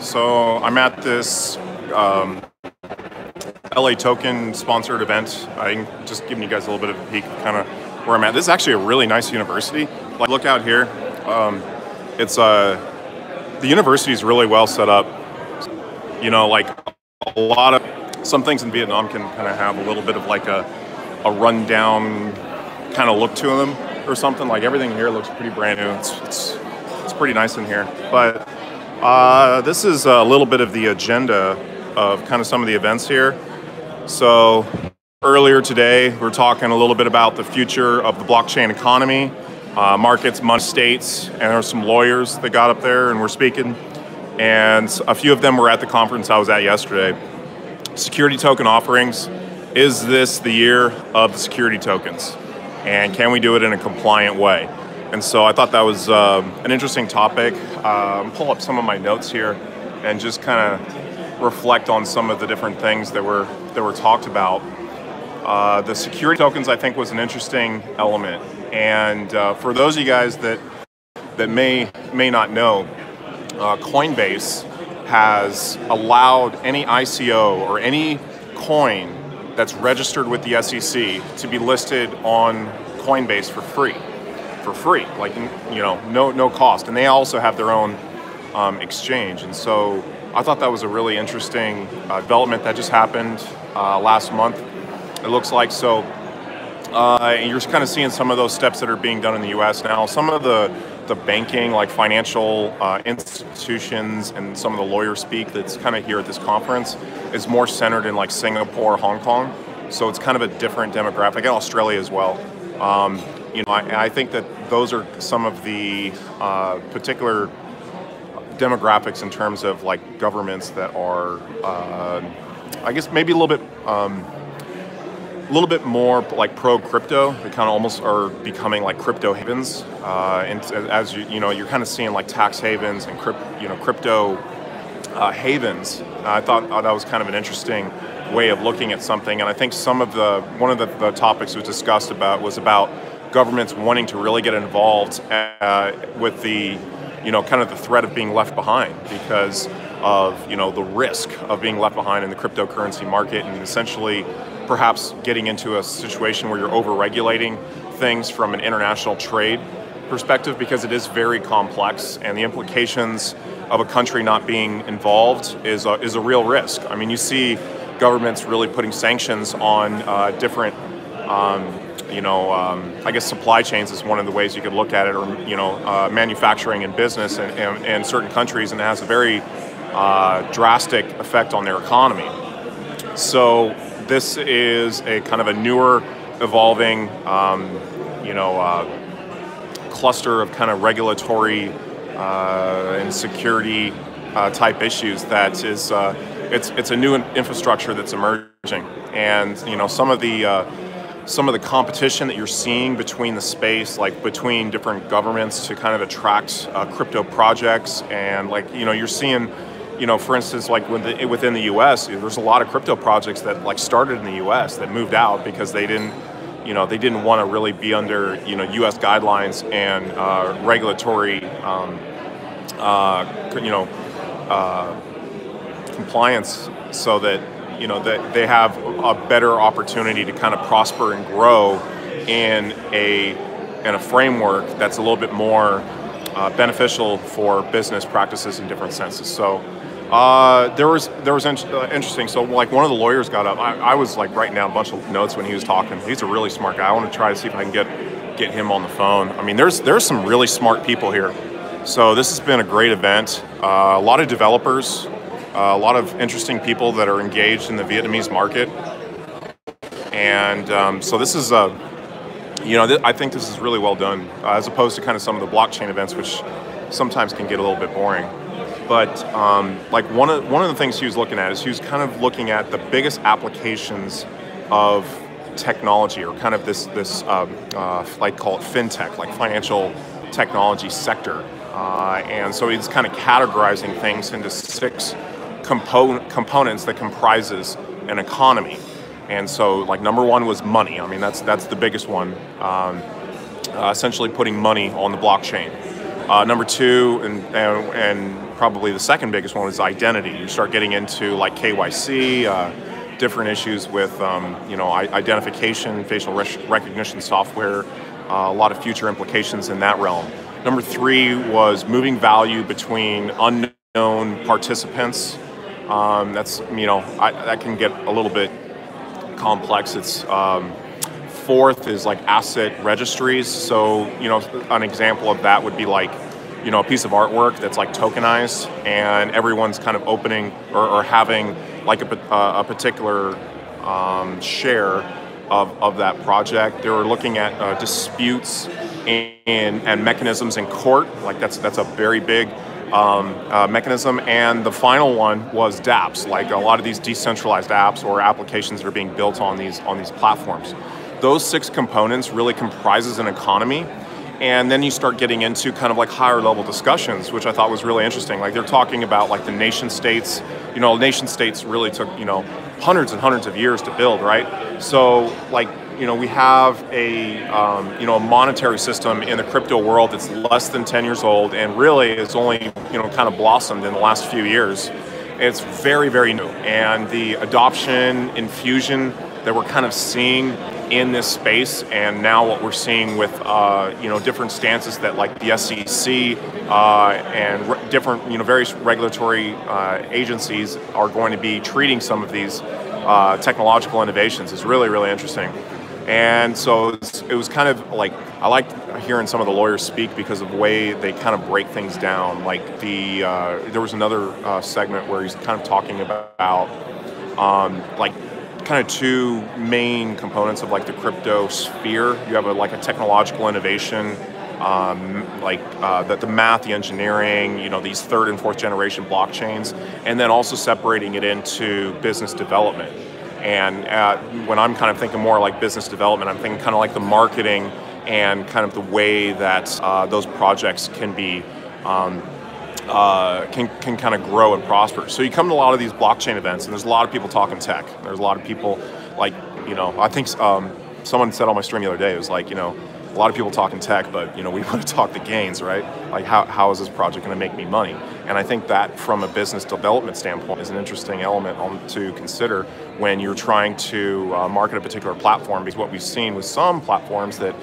So I'm at this LAToken sponsored event. I'm just giving you guys a little bit of a peek of kind of where I'm at. This is actually a really nice university. Like, look out here. It's the university is really well set up. You know, like a lot of some things in Vietnam can kind of have a little bit of like a rundown kind of look to them or something. Like everything here looks pretty brand new. It's pretty nice in here. But this is a little bit of the agenda of kind of some of the events here. So earlier today, we're talking a little bit about the future of the blockchain economy, markets, money, states, and there are some lawyers that got up there and were speaking. And a few of them were at the conference I was at yesterday. Security token offerings. Is this the year of the security tokens? And can we do it in a compliant way? And so I thought that was an interesting topic. Pull up some of my notes here and just kind of reflect on some of the different things that were talked about. The security tokens, I think, was an interesting element. And for those of you guys that may not know, Coinbase has allowed any ICO or any coin that's registered with the SEC to be listed on Coinbase for free. Like, you know, no cost. And they also have their own exchange. And so I thought that was a really interesting development that just happened last month, it looks like. So you're kind of seeing some of those steps that are being done in the US now. Some of the banking, like financial institutions and some of the lawyer speak that's kind of here at this conference is more centered in like Singapore, Hong Kong. So it's kind of a different demographic, and Australia as well. You know, I think that those are some of the particular demographics in terms of like governments that are, I guess maybe a little bit more like pro-crypto. They kind of almost are becoming like crypto havens, and as you know, you're kind of seeing like tax havens and crypto havens. I thought that was kind of an interesting way of looking at something, and I think one of the topics was discussed was about governments wanting to really get involved with the, you know, kind of the threat of being left behind because of, you know, the risk of being left behind in the cryptocurrency market, and essentially perhaps getting into a situation where you're over-regulating things from an international trade perspective, because it is very complex, and the implications of a country not being involved is a real risk. I mean, you see governments really putting sanctions on different I guess supply chains is one of the ways you could look at it, or, you know, manufacturing and business in certain countries, and it has a very drastic effect on their economy. So this is a kind of a newer, evolving, cluster of kind of regulatory and security type issues that is, it's a new infrastructure that's emerging, and, you know, some of the competition that you're seeing between the space, like between different governments to kind of attract crypto projects, and like, you know, you're seeing, you know, for instance, like within the US, there's a lot of crypto projects that like started in the US that moved out because they didn't want to really be under, you know, US guidelines and regulatory, compliance, so that, you know, that they have a better opportunity to kind of prosper and grow in a framework that's a little bit more beneficial for business practices in different senses. So there was interesting. So like one of the lawyers got up. I was like writing down a bunch of notes when he was talking. He's a really smart guy. I want to try to see if I can get him on the phone. I mean, there's some really smart people here. So this has been a great event. A lot of developers. A lot of interesting people that are engaged in the Vietnamese market, and so this is I think this is really well done, as opposed to kind of some of the blockchain events, which sometimes can get a little bit boring. But like one of the things he was looking at is he was kind of looking at the biggest applications of technology, or kind of this like, call it fintech, like financial technology sector, and so he's kind of categorizing things into 6 components that comprises an economy. And so like number 1 was money. I mean, that's the biggest one, essentially putting money on the blockchain. Number 2, and probably the second biggest one is identity. You start getting into like KYC, different issues with identification, facial recognition software, a lot of future implications in that realm. Number 3 was moving value between unknown participants. That can get a little bit complex. It's 4th is like asset registries. So, an example of that would be like, a piece of artwork that's like tokenized, and everyone's kind of opening or having like a particular share of that project. They were looking at disputes and mechanisms in court. Like that's a very big mechanism. And the final one was dApps, like a lot of these decentralized apps or applications that are being built on these platforms. Those 6 components really comprises an economy. And then you start getting into kind of like higher level discussions, which I thought was really interesting. Like they're talking about like the nation states. Nation states really took, hundreds and hundreds of years to build, right? So like, we have a monetary system in the crypto world that's less than 10 years old, and really is only, kind of blossomed in the last few years. It's very, very new. And the adoption, infusion that we're kind of seeing in this space, and now what we're seeing with different stances that like the SEC and different various regulatory agencies are going to be treating some of these technological innovations is really, really interesting. And so it was kind of like, I liked hearing some of the lawyers speak because of the way they kind of break things down. Like there was another segment where he's kind of talking about like kind of 2 main components of like the crypto sphere. You have a technological innovation, the math, the engineering, these 3rd and 4th generation blockchains, and then also separating it into business development. And when I'm kind of thinking more like business development, I'm thinking kind of like the marketing and kind of the way that those projects can be can kind of grow and prosper. So you come to a lot of these blockchain events, and there's a lot of people talking tech. There's a lot of people like, I think someone said on my stream the other day, it was like, a lot of people talking tech, but we want to talk the gains, right? Like how is this project going to make me money? And I think that from a business development standpoint is an interesting element to consider when you're trying to market a particular platform. Because what we've seen with some platforms that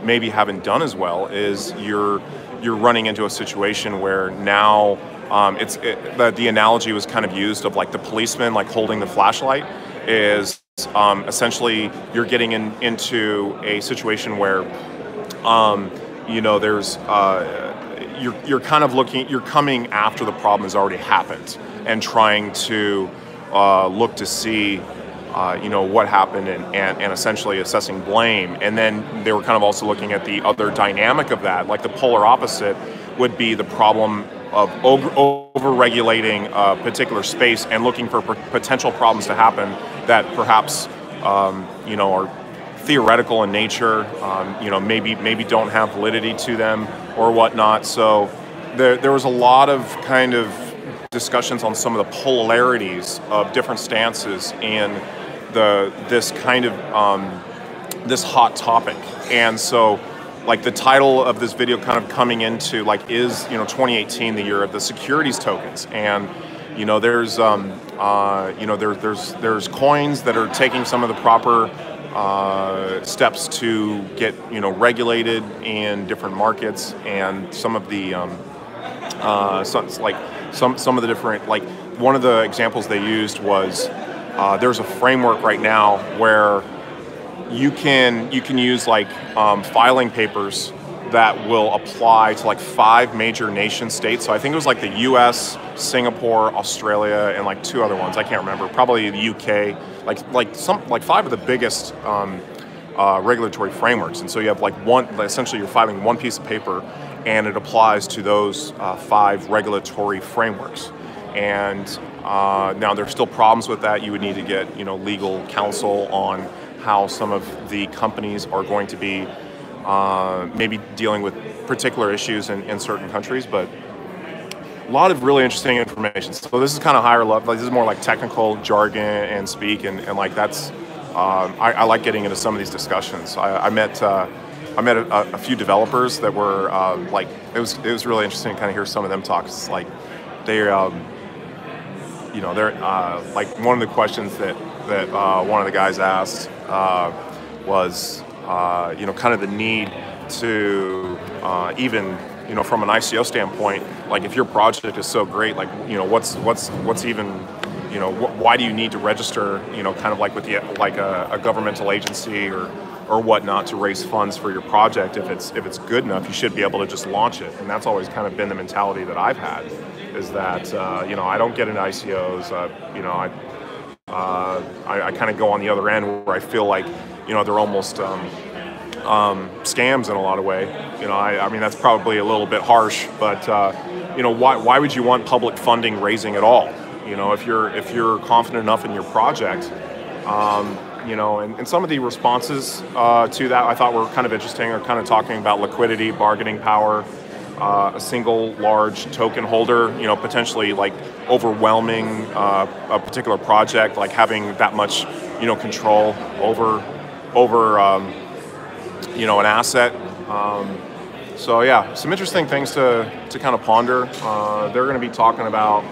maybe haven't done as well is you're running into a situation where now the analogy was kind of used of like the policeman like holding the flashlight is essentially you're getting into a situation where there's you're kind of you're coming after the problem has already happened and trying to look to see what happened and essentially assessing blame. And then they were kind of also looking at the other dynamic of that, like the polar opposite would be the problem of over-regulating a particular space and looking for potential problems to happen that perhaps are theoretical in nature, maybe don't have validity to them or whatnot. So there was a lot of kind of discussions on some of the polarities of different stances in this kind of this hot topic. And so like the title of this video kind of coming into like is 2018 the year of the securities tokens, and there's there's coins that are taking some of the proper steps to get regulated in different markets, and some of the some of the different, like one of the examples they used was there's a framework right now where you can use like filing papers that will apply to like 5 major nation states. So I think it was like the US, Singapore, Australia, and like 2 other ones. I can't remember. Probably the UK. Like 5 of the biggest regulatory frameworks. And so you have like essentially you're filing one piece of paper, and it applies to those 5 regulatory frameworks. And now there's still problems with that. You would need to get legal counsel on how some of the companies are going to be maybe dealing with particular issues in certain countries, but a lot of really interesting information. So this is kind of higher level. Like, this is more like technical jargon and speak, and like that's I like getting into some of these discussions. I met a few developers that were like, it was really interesting to kind of hear some of them talk. It's like they you know, they're like one of the questions that one of the guys asked was you know, kind of the need to even, you know, from an ICO standpoint, like if your project is so great, like, you know, what's even, you know, why do you need to register, you know, kind of like with the like a governmental agency or whatnot to raise funds for your project? If it's good enough, you should be able to just launch it. And that's always kind of been the mentality that I've had, is that you know, I don't get into ICOs. You know, I kind of go on the other end where I feel like, you know, they're almost scams in a lot of way. You know, I mean, that's probably a little bit harsh, but you know, why would you want public funding raising at all? You know, if you're confident enough in your project, you know, and some of the responses to that I thought were kind of interesting, are kind of talking about liquidity, bargaining power, a single large token holder, you know, potentially like overwhelming a particular project, like having that much, you know, control over you know, an asset. So yeah, some interesting things to kind of ponder. They're going to be talking about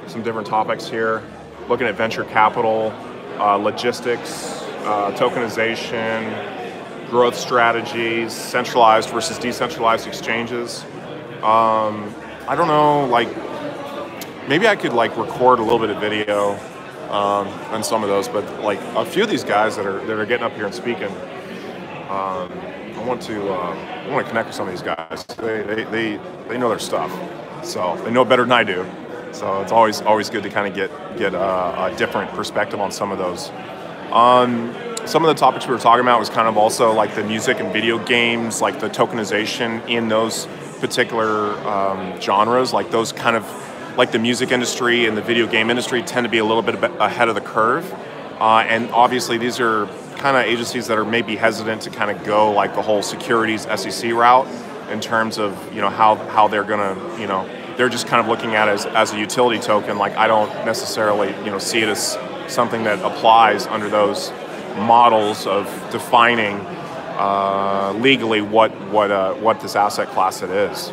some different topics here, looking at venture capital, logistics, tokenization, growth strategies, centralized versus decentralized exchanges. I don't know, like maybe I could like record a little bit of video on some of those, but like a few of these guys that are getting up here and speaking, I want to connect with some of these guys. They know their stuff, so they know it better than I do. So it's always good to kind of get a different perspective on some of those. Some of the topics we were talking about was kind of also like the music and video games, like the tokenization in those particular genres, like those kind of, like the music industry and the video game industry tend to be a little bit ahead of the curve. And obviously these are kind of agencies that are maybe hesitant to kind of go like the whole securities SEC route in terms of, you know, how they're gonna, you know, they're just kind of looking at it as a utility token. Like I don't necessarily, you know, see it as something that applies under those models of defining legally what this asset class it is.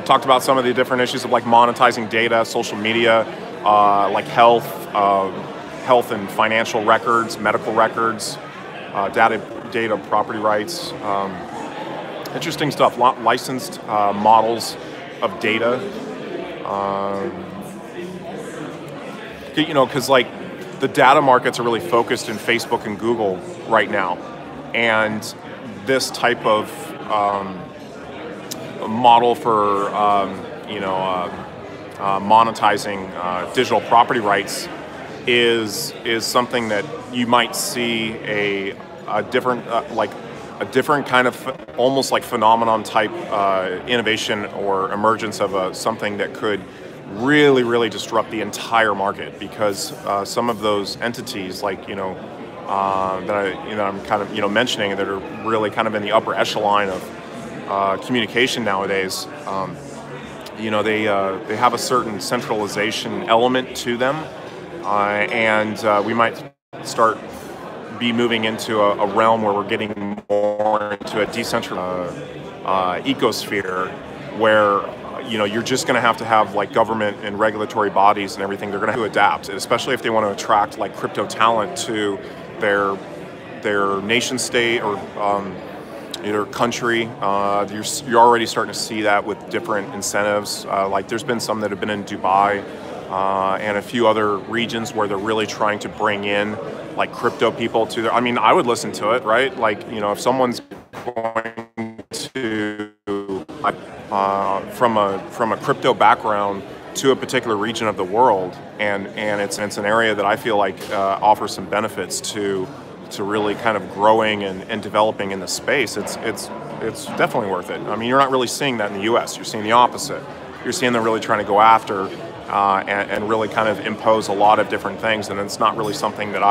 Talked about some of the different issues of like monetizing data, social media, like health and financial records, medical records, data property rights. Interesting stuff. Licensed models of data. You know, because like the data markets are really focused in Facebook and Google right now, and this type of model for you know, monetizing digital property rights is something that you might see a different like a different kind of almost like phenomenon type innovation or emergence of something that could really disrupt the entire market, because some of those entities, like, you know, I'm kind of, you know, mentioning, that are really kind of in the upper echelon of communication nowadays, you know, they have a certain centralization element to them, and we might start be moving into a realm where we're getting more into a decentralized ecosphere where, you know, you're just going to have like government and regulatory bodies and everything. They're going to have to adapt, especially if they want to attract like crypto talent to their nation state or either country. You're already starting to see that with different incentives. Like there's been some that have been in Dubai and a few other regions where they're really trying to bring in like crypto people to their, I mean, I would listen to it, right? Like, you know, if someone's going to from a crypto background to a particular region of the world, and it's an area that I feel like offers some benefits to really kind of growing and developing in the space, it's definitely worth it. I mean, you're not really seeing that in the US. You're seeing the opposite. You're seeing them really trying to go after and really kind of impose a lot of different things, and it's not really something that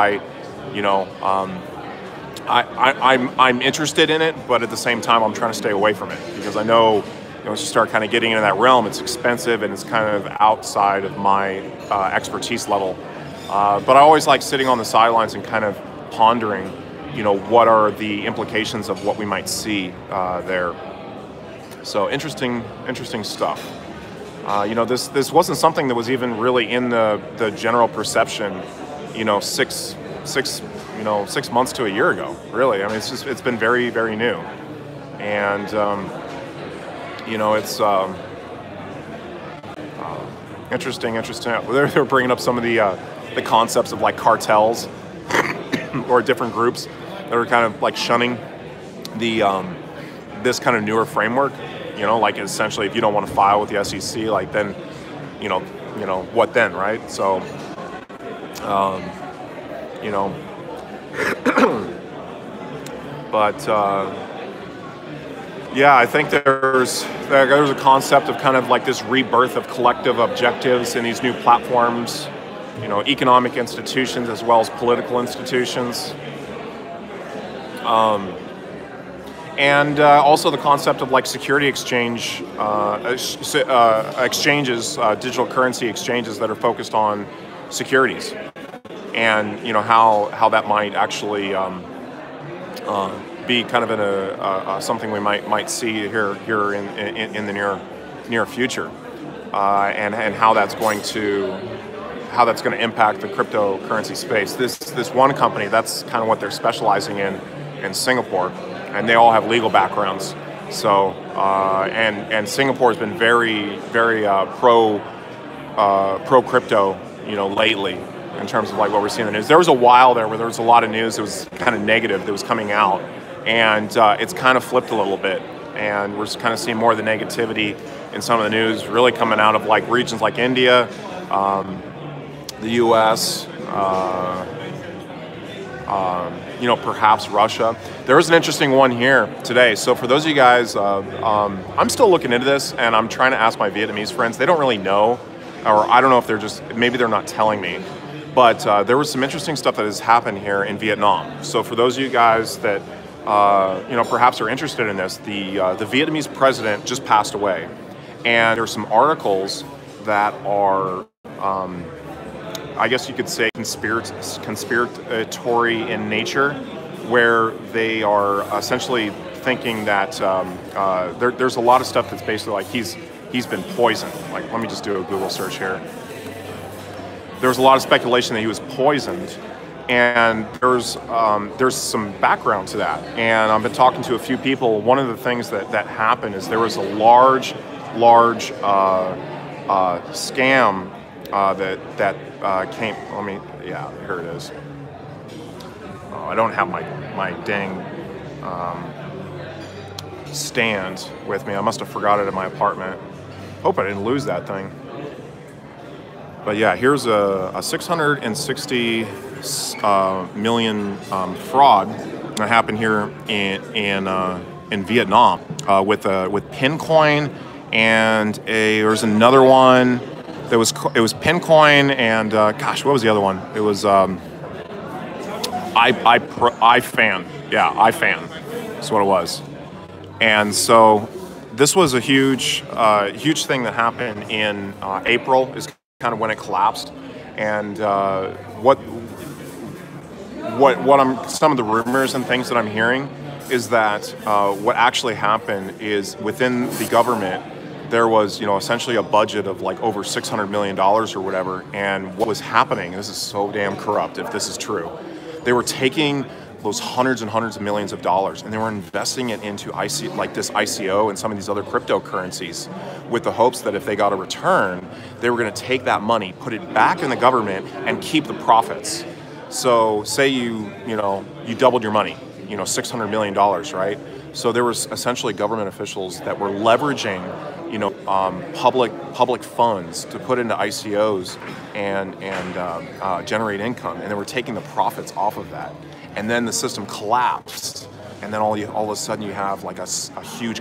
I'm interested in it, but at the same time I'm trying to stay away from it, because I know, once you start kind of getting into that realm, it's expensive and it's kind of outside of my expertise level. But I always like sitting on the sidelines and kind of pondering, you know, what are the implications of what we might see there. So interesting stuff. This wasn't something that was even really in the general perception, 6 months to a year ago. Really, I mean, it's been very, very new, and it's interesting. They're bringing up some of the concepts of like cartels or different groups that are kind of like shunning the this kind of newer framework. Like essentially, if you don't want to file with the SEC, like then, what then, right? So, but yeah, I think there's a concept of kind of like this rebirth of collective objectives in these new platforms, economic institutions as well as political institutions. And also the concept of like security exchanges, digital currency exchanges that are focused on securities, and how that might actually be kind of in something we might see here in the near future, and how that's going to impact the cryptocurrency space. This one company, that's kind of what they're specializing in Singapore. And they all have legal backgrounds. So, and Singapore has been very, very pro crypto, lately, in terms of like what we're seeing in the news. There was a while there where there was a lot of news that was kind of negative that was coming out, and it's kind of flipped a little bit, and we're just kind of seeing more of the negativity in some of the news really coming out of like regions like India, the U.S. Perhaps Russia. There was an interesting one here today. So for those of you guys, I'm still looking into this, and I'm trying to ask my Vietnamese friends. They don't really know, or I don't know if maybe they're not telling me. But there was some interesting stuff that has happened here in Vietnam. So for those of you guys that perhaps are interested in this, the Vietnamese president just passed away, and there's some articles that are, I guess you could say, conspiratory in nature, where they are essentially thinking that there's a lot of stuff that's basically like he's been poisoned. Like, let me just do a Google search here. There's a lot of speculation that he was poisoned, and there's some background to that. And I've been talking to a few people. One of the things that happened is there was a large scam that came. Here it is. Oh, I don't have my dang stand with me. I must have forgot it in my apartment. Hope I didn't lose that thing. But yeah, here's a 660 million fraud that happened here in Vietnam with Pincoin, and there's another one that was Pincoin, and gosh, what was the other one? It was iFan. Yeah, iFan. That's what it was. And so this was a huge thing that happened in April. Is kind of when it collapsed, and some of the rumors and things that I'm hearing is that what actually happened is within the government there was essentially a budget of like over $600 million or whatever, and what was happening, this is so damn corrupt if this is true, they were taking those hundreds and hundreds of millions of dollars, and they were investing it into this ICO and some of these other cryptocurrencies, with the hopes that if they got a return, they were going to take that money, put it back in the government, and keep the profits. So say you doubled your money, $600 million, right? So there was essentially government officials that were leveraging, public funds to put into ICOs and generate income, and they were taking the profits off of that. And then the system collapsed, and then all of a sudden you have like a huge